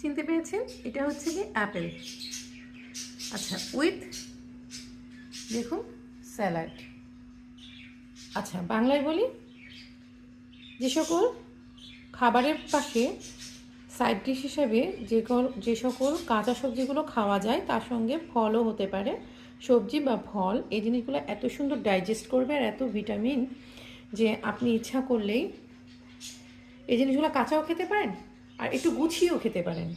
চিনতে পেরেছেন? এটা হচ্ছে কি অ্যাপেল। আচ্ছা, উইথ দেখুন স্যালাড। আচ্ছা, বাংলায় বলি, যে সকল খাবারের পাশে সাইড ডিশ হিসাবে যে সকল কাঁচা সবজিগুলো খাওয়া যায় তার সঙ্গে ফলও হতে পারে, সবজি বা ফল, এই জিনিসগুলো এত সুন্দর ডাইজেস্ট করবে আর এত ভিটামিন যে আপনি ইচ্ছা করলেই এই জিনিসগুলো কাঁচাও খেতে পারেন আর একটু গুছিয়েও খেতে পারেন।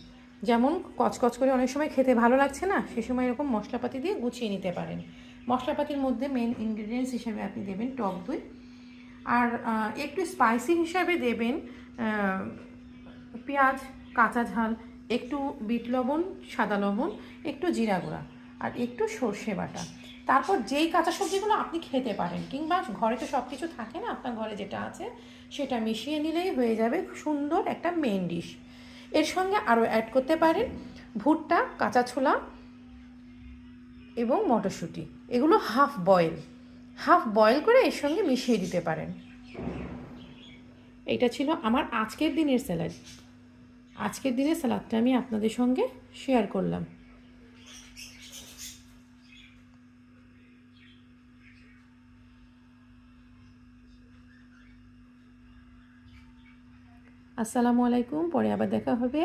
যেমন কচকচ করে অনেক সময় খেতে ভালো লাগছে না, সে সময় এরকম মশলাপাতি দিয়ে গুছিয়ে নিতে পারেন। মশলাপাতির মধ্যে মেন ইনগ্রিডিয়েন্টস হিসেবে আপনি দেবেন টক দই, আর একটু স্পাইসি হিসাবে দেবেন পেঁয়াজ, কাঁচা ঝাল, একটু বিট লবণ, সাদা লবণ, একটু জিরা গুঁড়া আর একটু সর্ষে বাটা। তারপর যেই কাঁচা সবজিগুলো আপনি খেতে পারেন, কিংবা ঘরে তো সব কিছু থাকে না, আপনার ঘরে যেটা আছে সেটা মিশিয়ে নিলেই হয়ে যাবে সুন্দর একটা মেন ডিশ। এর সঙ্গে আরও অ্যাড করতে পারেন ভুট্টা, কাঁচা ছোলা এবং মটরশুঁটি। এগুলো হাফ বয়েল করে এর সঙ্গে মিশিয়ে দিতে পারেন। এটা ছিল আমার আজকের দিনের স্যালাড। আজকের দিনের স্যালাডটা আমি আপনাদের সঙ্গে শেয়ার করলাম। আসসালামু আলাইকুম, পরে আবার দেখা হবে।